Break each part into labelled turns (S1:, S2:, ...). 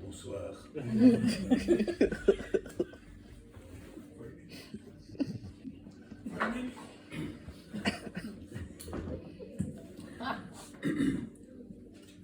S1: Bonsoir.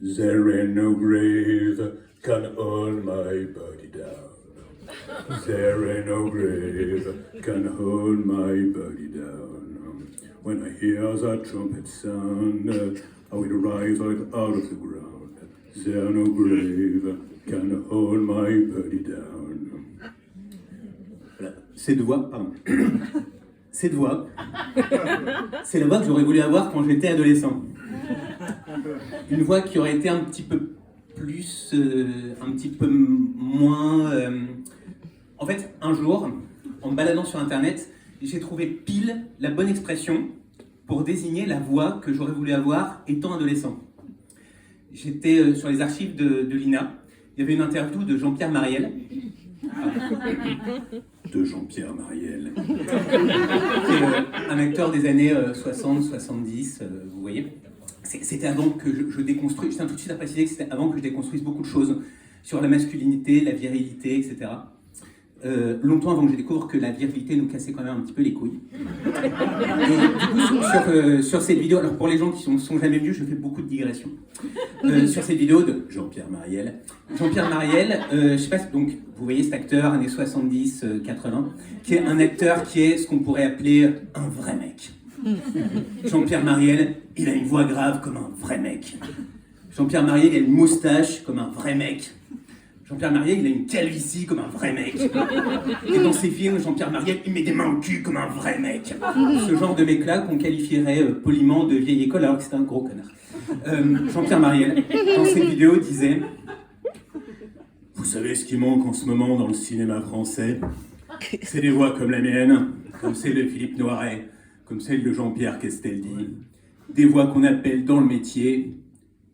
S1: There ain't no grave can hold my body down. There ain't no grave can hold my body down. When I hear that trumpet sound, I will rise out of the ground. There no grave can hold my body down. Voilà. Cette voix, pardon. Cette voix, c'est la voix que j'aurais voulu avoir quand j'étais adolescent. Une voix qui aurait été un petit peu plus, un petit peu moins... En fait, un jour, en me baladant sur Internet, j'ai trouvé pile la bonne expression pour désigner la voix que j'aurais voulu avoir étant adolescent. J'étais sur les archives de l'INA, il y avait une interview de Jean-Pierre Marielle. De Jean-Pierre Marielle. Qui est un acteur des années 60-70, vous voyez. C'était avant que je déconstruise, je tiens tout de suite à préciser que c'était avant que je déconstruise beaucoup de choses sur la masculinité, la virilité, etc. Longtemps avant que je découvre que la virilité nous cassait quand même un petit peu les couilles. Et du coup, sur cette vidéo, alors pour les gens qui sont jamais venus, je fais beaucoup de digressions. Sur cette vidéo de Jean-Pierre Marielle. Jean-Pierre Marielle, je sais pas, donc vous voyez cet acteur, années 70-80, qui est un acteur qui est ce qu'on pourrait appeler un vrai mec. Jean-Pierre Marielle, il a une voix grave comme un vrai mec. Jean-Pierre Marielle, il a une moustache comme un vrai mec. Jean-Pierre Marielle, il a une calvitie comme un vrai mec. Et dans ses films, Jean-Pierre Marielle, il met des mains au cul comme un vrai mec. Ce genre de mec-là qu'on qualifierait poliment de vieille école alors que c'est un gros connard. Jean-Pierre Marielle, dans ses vidéos, disait « Vous savez ce qui manque en ce moment dans le cinéma français? C'est des voix comme la mienne, comme celle de Philippe Noiret, comme celle de Jean-Pierre Castaldi. Des voix qu'on appelle dans le métier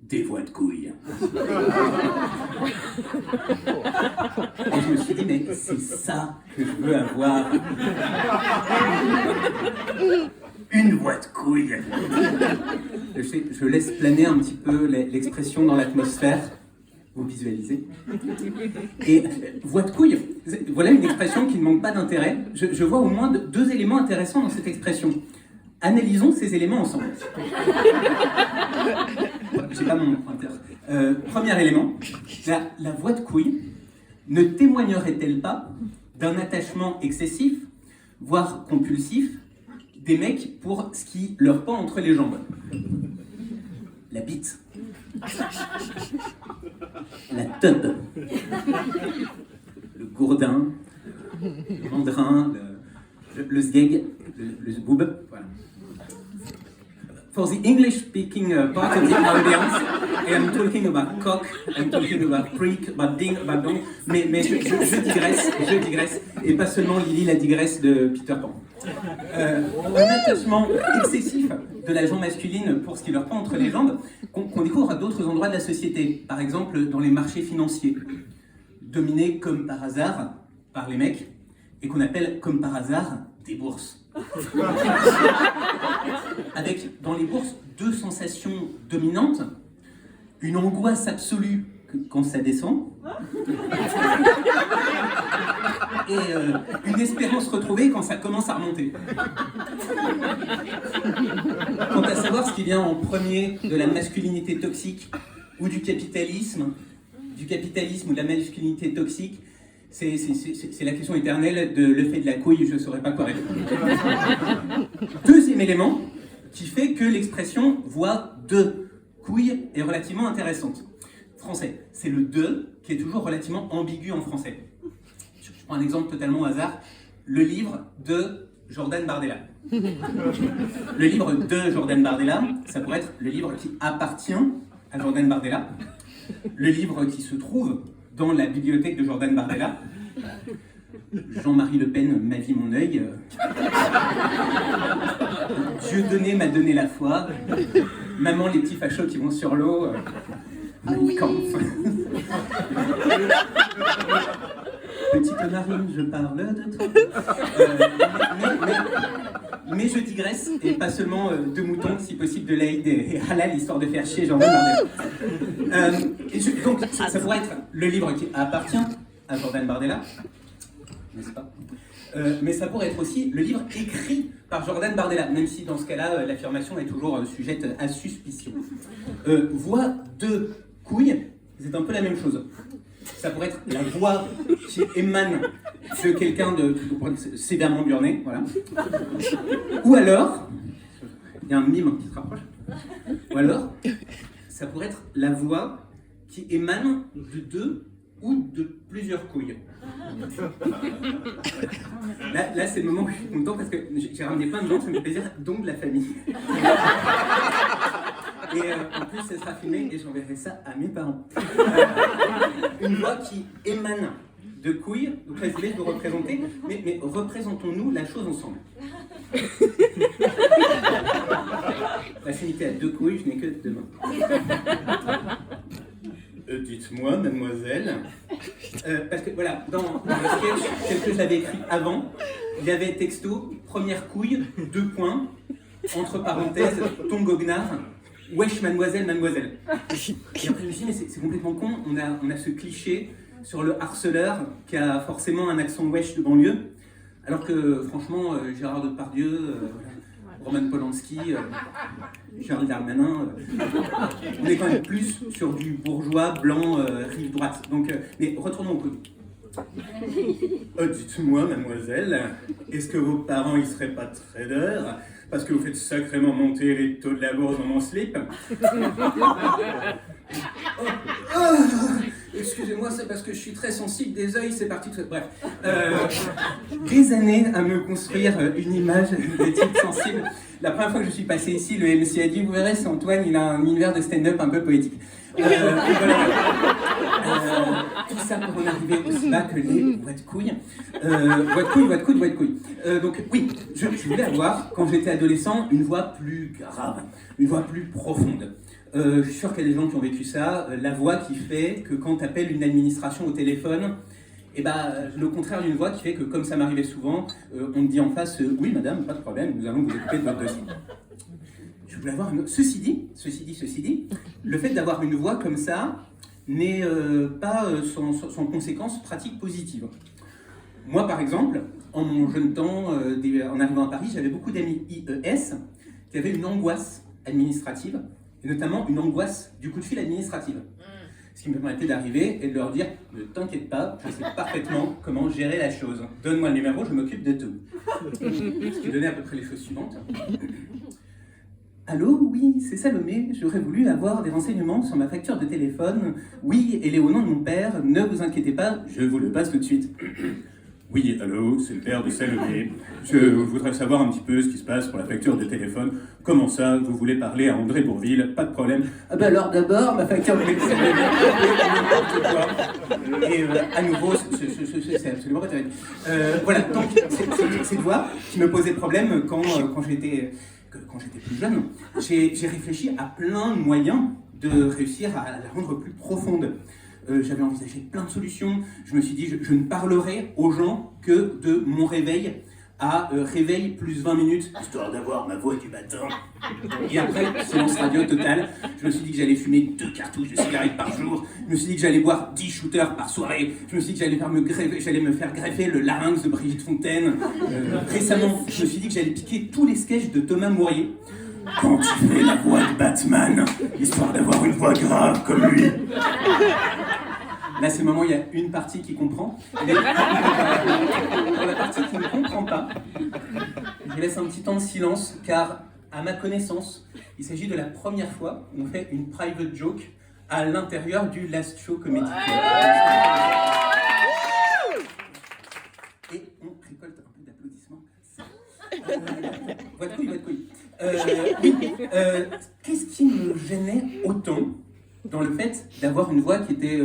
S1: des voix de couilles. » Et je me suis dit, mais c'est ça que je veux avoir. Une voix de couille. Je laisse planer un petit peu l'expression dans l'atmosphère. Vous visualisez. Et voix de couille, voilà une expression qui ne manque pas d'intérêt. Je vois au moins deux éléments intéressants dans cette expression. Analysons ces éléments ensemble. J'ai pas mon pointeur. Premier élément, la voix de couille ne témoignerait-elle pas d'un attachement excessif, voire compulsif, des mecs pour ce qui leur pend entre les jambes? La bite. La teub. Le gourdin. Le mandrin. Le sgeg. Le zboob. Voilà. For the English-speaking part of the audience, I am talking about cock, I'm talking about prick, about ding, about dong, mais je digresse, et pas seulement Lily la digresse de Peter Pan. Un attachement excessif de la jambe masculine pour ce qui leur prend entre les jambes, qu'on découvre à d'autres endroits de la société, par exemple dans les marchés financiers, dominés comme par hasard par les mecs, et qu'on appelle comme par hasard des bourses. Avec, dans les bourses, deux sensations dominantes, une angoisse absolue quand ça descend, et une espérance retrouvée quand ça commence à remonter. Quant à savoir ce qui vient en premier de la masculinité toxique ou du capitalisme ou de la masculinité toxique, c'est la question éternelle de le fait de la couille, je ne saurais pas quoi répondre. Deuxième élément qui fait que l'expression voix de couille est relativement intéressante. Français, c'est le de qui est toujours relativement ambigu en français. Je prends un exemple totalement au hasard, le livre de Jordan Bardella. Le livre de Jordan Bardella, ça pourrait être le livre qui appartient à Jordan Bardella, le livre qui se trouve dans la bibliothèque de Jordan Bardella. Jean-Marie Le Pen, Ma vie, mon œil. Dieu donné m'a donné la foi. Maman, les petits fachos qui vont sur l'eau. Petite narine, je parle de toi. Mais je digresse, et pas seulement de moutons, si possible de l'Aïd et halal, histoire de faire chier Jordan Bardella. Donc, ça pourrait être le livre qui appartient à Jordan Bardella, n'est-ce pas? Mais ça pourrait être aussi le livre écrit par Jordan Bardella, même si dans ce cas-là, l'affirmation est toujours sujette à suspicion. Voix de couille, c'est un peu la même chose. Ça pourrait être la voix qui émane de quelqu'un de sévèrement burné, voilà. Ou alors, il y a un mime qui se rapproche. Ou alors, ça pourrait être la voix qui émane de deux ou de plusieurs couilles. Là c'est le moment où je suis content parce que j'ai ramené plein de gens, ça me fait plaisir, dont de la famille. Et en plus, ça sera filmé et j'enverrai ça à mes parents. Une voix qui émane de couilles, donc là je voulais vous représenter, mais représentons-nous la chose ensemble. La finité à deux couilles, je n'ai que deux mains. Dites-moi, mademoiselle, parce que voilà, dans le sketch, tel que je l'avais écrit avant, il y avait texto, première couille, 2 points, entre parenthèses, ton goguenard, wesh mademoiselle, mademoiselle. Et après je me suis dit, mais c'est complètement con, on a ce cliché sur le harceleur qui a forcément un accent wesh de banlieue, alors que franchement, Gérard Depardieu, Roman Polanski, Gérald Darmanin, on est quand même plus sur du bourgeois blanc rive droite. Donc, mais retournons au coup. Dites-moi, mademoiselle, est-ce que vos parents ils seraient pas traders parce que vous faites sacrément monter les taux de la bourse dans mon slip? Excusez-moi, c'est parce que je suis très sensible des yeux, c'est parti tout. Bref. Des années à me construire une image de type sensible. La première fois que je suis passé ici, le MC a dit, vous verrez, c'est Antoine, il a un univers de stand-up un peu poétique. Voilà. Tout ça pour en arriver aussi bas que les voix de couilles. Voix de couilles. Donc oui, je voulais avoir, quand j'étais adolescent, une voix plus grave, une voix plus profonde. Je suis sûr qu'il y a des gens qui ont vécu ça, la voix qui fait que quand tu appelles une administration au téléphone, et le contraire d'une voix qui fait que, comme ça m'arrivait souvent, on te dit en face oui madame, pas de problème, nous allons vous occuper de votre dossier. Je voulais avoir Ceci dit, le fait d'avoir une voix comme ça n'est pas sans conséquences pratiques positives. Moi par exemple, en mon jeune temps, en arrivant à Paris, j'avais beaucoup d'amis IES qui avaient une angoisse administrative, et notamment une angoisse du coup de fil administratif. Ce qui me permettait d'arriver et de leur dire « Ne t'inquiète pas, je sais parfaitement comment gérer la chose. Donne-moi le numéro, je m'occupe de tout. » Ce qui donnait à peu près les choses suivantes. « Allô, oui, c'est Salomé, j'aurais voulu avoir des renseignements sur ma facture de téléphone. Oui, elle est au nom de mon père, ne vous inquiétez pas, je vous le passe tout de suite. » Oui, allô, c'est le père de Salomé. Je voudrais savoir un petit peu ce qui se passe pour la facture de téléphone. Comment ça, vous voulez parler à André Bourville? Pas de problème. Ah bah alors d'abord, ma facture de téléphone. Et à nouveau, c'est absolument pas terrible. Voilà, donc cette voix qui me posait problème quand j'étais plus jeune. J'ai réfléchi à plein de moyens de réussir à la rendre plus profonde. J'avais envisagé plein de solutions. Je me suis dit, je ne parlerai aux gens que de mon réveil à réveil plus 20 minutes, histoire d'avoir ma voix du matin. Et après, silence radio total. Je me suis dit que j'allais fumer 2 cartouches de cigarettes par jour. Je me suis dit que j'allais boire 10 shooters par soirée. Je me suis dit que j'allais me faire greffer le larynx de Brigitte Fontaine. Récemment, je me suis dit que j'allais piquer tous les sketchs de Thomas Mourier. Quand tu fais la voix de Batman, histoire d'avoir une voix grave comme lui. Là, c'est le moment où il y a une partie qui comprend. Mais pour la partie qui ne comprend pas, je laisse un petit temps de silence, car, à ma connaissance, il s'agit de la première fois où on fait une private joke à l'intérieur du Last Show Comedy Club. Et on récolte un peu d'applaudissements. Voix de couille. Qu'est-ce qui me gênait autant dans le fait d'avoir une voix qui était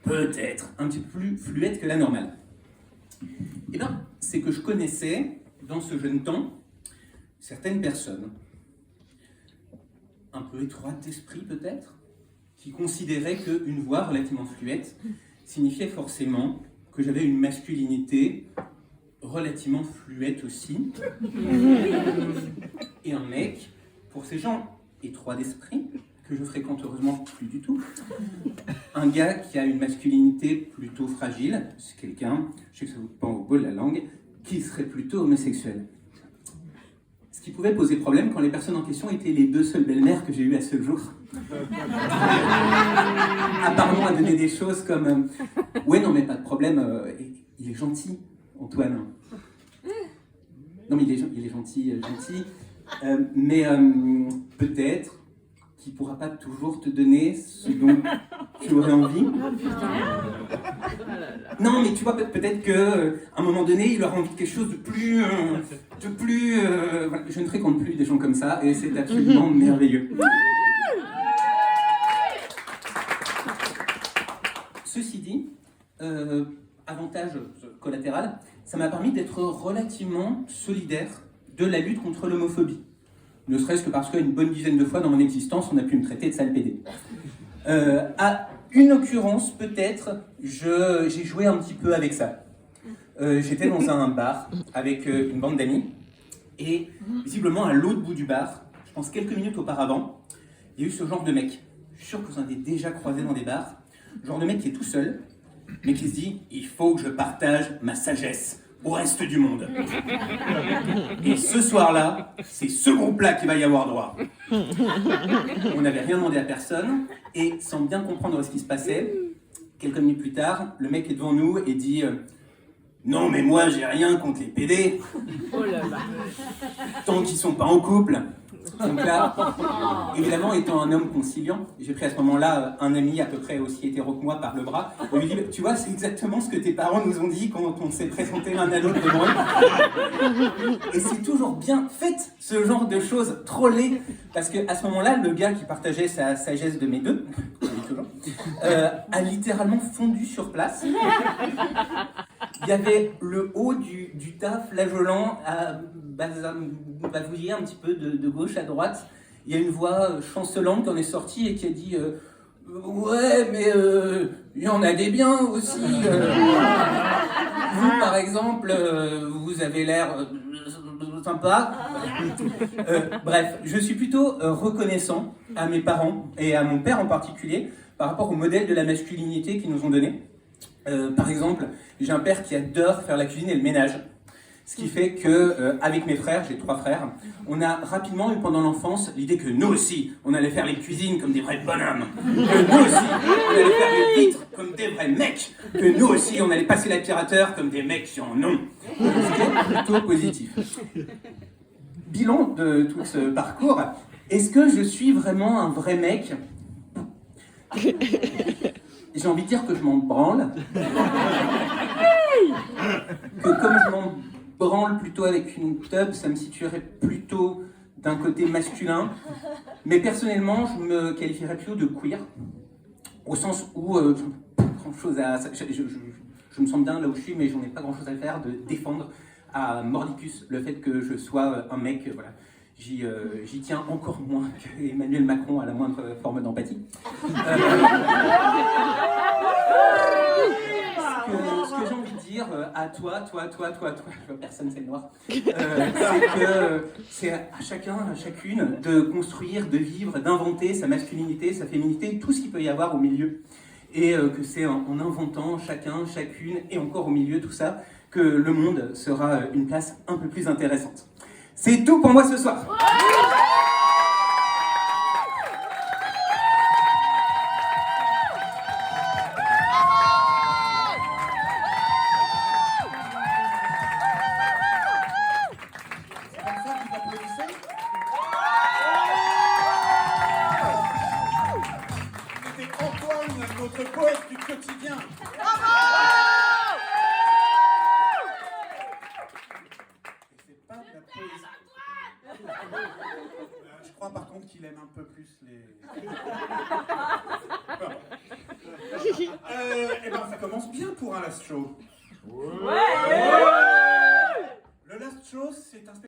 S1: peut-être un petit peu plus fluette que la normale? Eh bien, c'est que je connaissais, dans ce jeune temps, certaines personnes, un peu étroites d'esprit peut-être, qui considéraient qu'une voix relativement fluette signifiait forcément que j'avais une masculinité relativement fluette aussi. Et un mec, pour ces gens étroits d'esprit, que je fréquente heureusement plus du tout, un gars qui a une masculinité plutôt fragile, c'est quelqu'un, je sais que ça vous pend au bout de la langue, qui serait plutôt homosexuel. Ce qui pouvait poser problème quand les personnes en question étaient les 2 seules belles-mères que j'ai eues à ce jour. Apparemment à donner des choses comme ouais non mais pas de problème, il est gentil, Antoine. Non mais il est gentil, mais peut-être qu'il ne pourra pas toujours te donner ce dont tu aurais envie. Non, mais tu vois, peut-être qu'à un moment donné, il aura envie de quelque chose de plus... voilà. Je ne fréquente plus des gens comme ça, et c'est absolument merveilleux. Ceci dit, avantage collatéral, ça m'a permis d'être relativement solidaire de la lutte contre l'homophobie. Ne serait-ce que parce qu'une bonne dizaine de fois dans mon existence, on a pu me traiter de sale pédé. À une occurrence, peut-être, j'ai joué un petit peu avec ça. J'étais dans un bar avec une bande d'amis, et visiblement à l'autre bout du bar, je pense quelques minutes auparavant, il y a eu ce genre de mec. Je suis sûr que vous en avez déjà croisé dans des bars. Le genre de mec qui est tout seul, mais qui se dit « il faut que je partage ma sagesse au reste du monde. » Et ce soir-là, c'est ce groupe-là qui va y avoir droit. On n'avait rien demandé à personne, et sans bien comprendre ce qui se passait, quelques minutes plus tard, le mec est devant nous et dit « non mais moi j'ai rien contre les PD, tant qu'ils sont pas en couple. » Donc là, évidemment, étant un homme conciliant, j'ai pris à ce moment-là un ami à peu près aussi hétéro que moi par le bras. On lui dit « tu vois, c'est exactement ce que tes parents nous ont dit quand on s'est présenté l'un à l'autre devant eux. » Et c'est toujours bien fait, ce genre de choses, trollées. Parce qu'à ce moment-là, le gars qui partageait sa sagesse de mes deux, a littéralement fondu sur place. Il y avait le haut du tas flageolant à bavouiller un petit peu de gauche à droite. Il y a une voix chancelante qui en est sortie et qui a dit ouais, mais il y en a des biens aussi. Vous, par exemple, vous avez l'air sympa. Bref, je suis plutôt reconnaissant à mes parents et à mon père en particulier par rapport au modèle de la masculinité qu'ils nous ont donné. Par exemple, j'ai un père qui adore faire la cuisine et le ménage. Ce qui fait que, avec mes frères, j'ai 3 frères, on a rapidement eu pendant l'enfance l'idée que nous aussi, on allait faire les cuisines comme des vrais bonhommes. Que nous aussi, on allait faire les vitres comme des vrais mecs. Que nous aussi, on allait passer l'aspirateur comme des mecs qui en ont. Ce qui est plutôt positif. Bilan de tout ce parcours, est-ce que je suis vraiment un vrai mec ? J'ai envie de dire que je m'en branle. Que comme je m'en branle plutôt avec une tub, ça me situerait plutôt d'un côté masculin. Mais personnellement, je me qualifierais plutôt de queer. Au sens où pas grand-chose à... Je me sens bien là où je suis, mais j'en ai pas grand-chose à faire de défendre à mordicus le fait que je sois un mec, voilà. J'y tiens encore moins qu'Emmanuel Macron à la moindre forme d'empathie. Ce que j'ai envie de dire à toi, personne c'est le noir, c'est que c'est à chacun, à chacune de construire, de vivre, d'inventer sa masculinité, sa féminité, tout ce qu'il peut y avoir au milieu. Et que c'est en inventant chacun, chacune, et encore au milieu tout ça, que le monde sera une place un peu plus intéressante. C'est tout pour moi ce soir.
S2: C'était Antoine, notre poète du quotidien. Je crois par contre qu'il aime un peu plus les... Eh ben ça commence bien pour un last show. Ouais. Le last show, c'est un spectacle